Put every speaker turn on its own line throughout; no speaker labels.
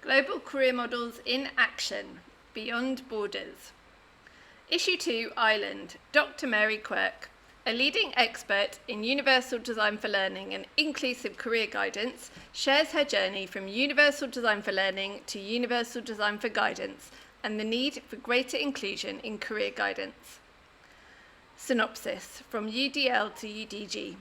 Global Career Models in Action, Beyond Borders. Issue 2, Ireland, Dr. Mary Quirke, a leading expert in universal design for learning and inclusive career guidance, shares her journey from universal design for learning to universal design for guidance and the need for greater inclusion in career guidance. Synopsis from UDL to UDG.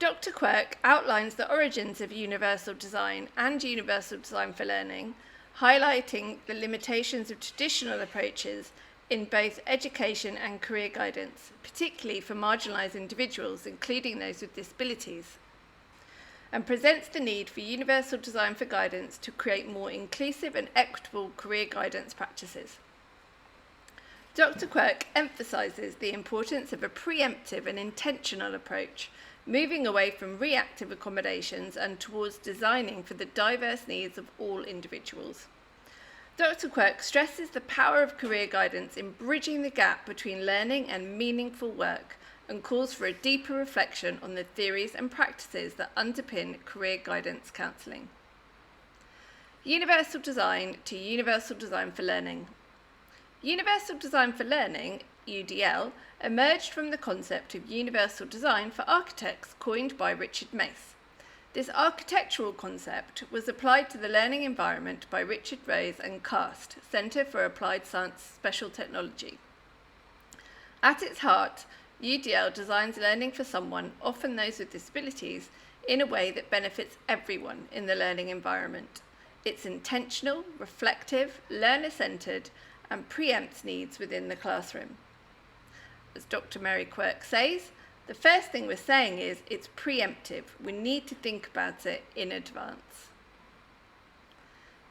Dr. Quirke outlines the origins of universal design and universal design for learning, highlighting the limitations of traditional approaches in both education and career guidance, particularly for marginalised individuals, including those with disabilities, and presents the need for universal design for guidance to create more inclusive and equitable career guidance practices. Dr. Quirke emphasises the importance of a preemptive and intentional approach, moving away from reactive accommodations and towards designing for the diverse needs of all individuals. Dr. Quirke stresses the power of career guidance in bridging the gap between learning and meaningful work and calls for a deeper reflection on the theories and practices that underpin career guidance counselling. Universal design to universal design for learning. Universal design for learning, UDL, emerged from the concept of universal design for architects coined by Richard Mace. This architectural concept was applied to the learning environment by Richard Rose and CAST, Centre for Applied Science Special Technology. At its heart, UDL designs learning for someone, often those with disabilities, in a way that benefits everyone in the learning environment. It's intentional, reflective, learner-centred, and preempts needs within the classroom. As Dr. Mary Quirke says, the first thing we're saying is it's preemptive. We need to think about it in advance.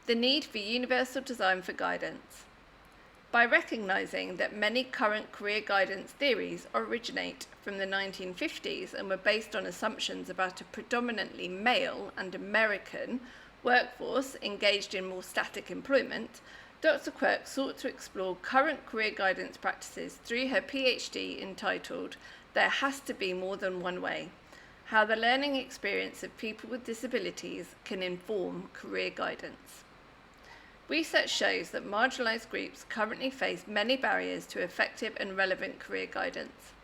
The need for universal design for guidance. By recognising that many current career guidance theories originate from the 1950s and were based on assumptions about a predominantly male and American workforce engaged in more static employment, Dr. Quirke sought to explore current career guidance practices through her PhD entitled There Has to Be More Than One Way: How the Learning Experience of People with Disabilities Can Inform Career Guidance. Research shows that marginalised groups currently face many barriers to effective and relevant career guidance.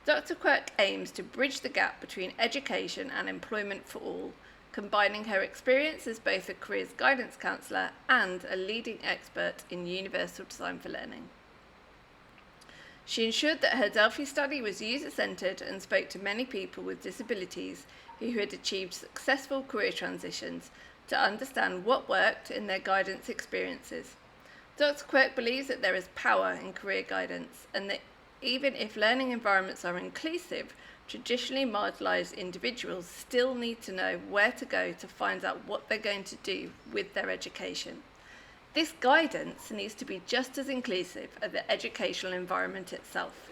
Dr. Quirke aims to bridge the gap between education and employment for all, combining her experience as both a careers guidance counsellor and a leading expert in universal design for learning. She ensured that her Delphi study was user-centred and spoke to many people with disabilities who had achieved successful career transitions to understand what worked in their guidance experiences. Dr. Quirke believes that there is power in career guidance and that even if learning environments are inclusive, traditionally marginalised individuals still need to know where to go to find out what they're going to do with their education. This guidance needs to be just as inclusive as the educational environment itself.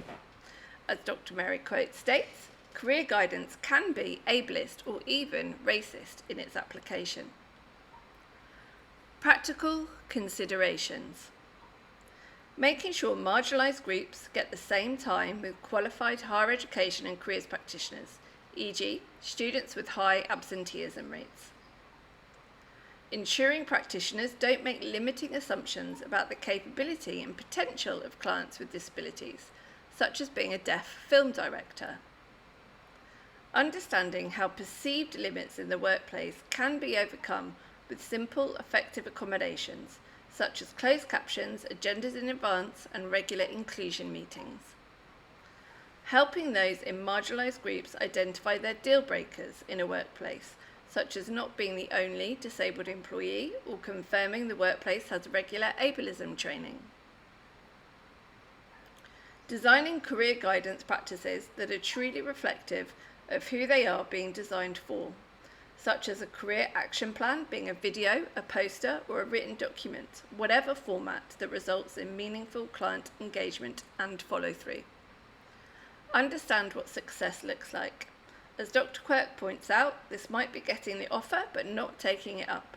As Dr. Mary Quirke states, career guidance can be ableist or even racist in its application. Practical considerations. Making sure marginalised groups get the same time with qualified higher education and careers practitioners, e.g. students with high absenteeism rates. Ensuring practitioners don't make limiting assumptions about the capability and potential of clients with disabilities, such as being a deaf film director. Understanding how perceived limits in the workplace can be overcome with simple, effective accommodations, such as closed captions, agendas in advance, and regular inclusion meetings. Helping those in marginalised groups identify their deal breakers in a workplace, such as not being the only disabled employee or confirming the workplace has regular ableism training. Designing career guidance practices that are truly reflective of who they are being designed for, such as a career action plan being a video, a poster, or a written document, whatever format that results in meaningful client engagement and follow-through. Understand what success looks like. As Dr. Quirke points out, this might be getting the offer but not taking it up.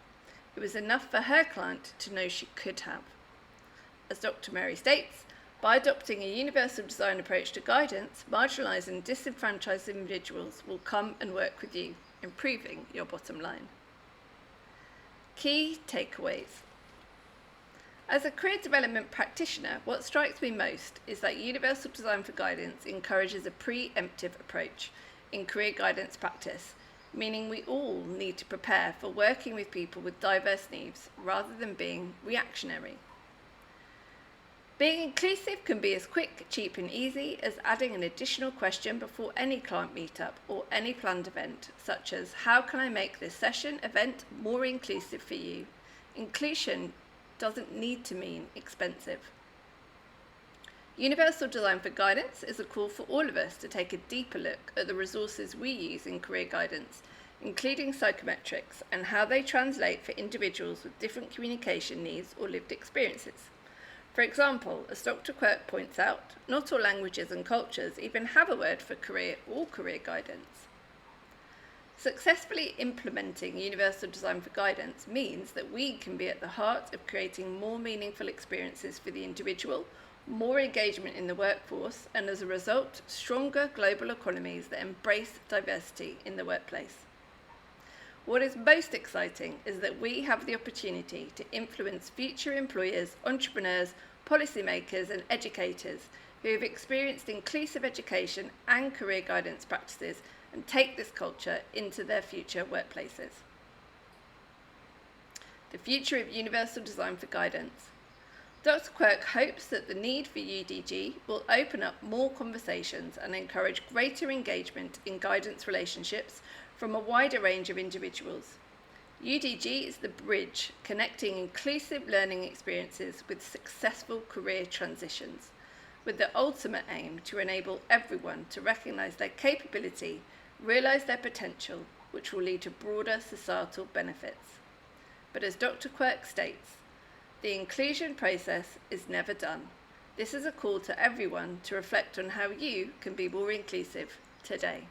It was enough for her client to know she could have. As Dr. Mary states, by adopting a universal design approach to guidance, marginalised and disenfranchised individuals will come and work with you, improving your bottom line. Key takeaways. As a career development practitioner, what strikes me most is that Universal Design for Guidance encourages a preemptive approach in career guidance practice, meaning we all need to prepare for working with people with diverse needs rather than being reactionary. Being inclusive can be as quick, cheap and easy as adding an additional question before any client meetup or any planned event, such as, how can I make this session event more inclusive for you? Inclusion doesn't need to mean expensive. Universal Design for Guidance is a call for all of us to take a deeper look at the resources we use in career guidance, including psychometrics and how they translate for individuals with different communication needs or lived experiences. For example, as Dr. Quirke points out, not all languages and cultures even have a word for career or career guidance. Successfully implementing Universal Design for Guidance means that we can be at the heart of creating more meaningful experiences for the individual, more engagement in the workforce, and as a result, stronger global economies that embrace diversity in the workplace. What is most exciting is that we have the opportunity to influence future employers, entrepreneurs, policymakers and educators who have experienced inclusive education and career guidance practices and take this culture into their future workplaces. The future of Universal Design for Guidance. Dr. Quirke hopes that the need for UDG will open up more conversations and encourage greater engagement in guidance relationships from a wider range of individuals. UDG is the bridge connecting inclusive learning experiences with successful career transitions, with the ultimate aim to enable everyone to recognise their capability, realise their potential, which will lead to broader societal benefits. But as Dr. Quirke states, the inclusion process is never done. This is a call to everyone to reflect on how you can be more inclusive today.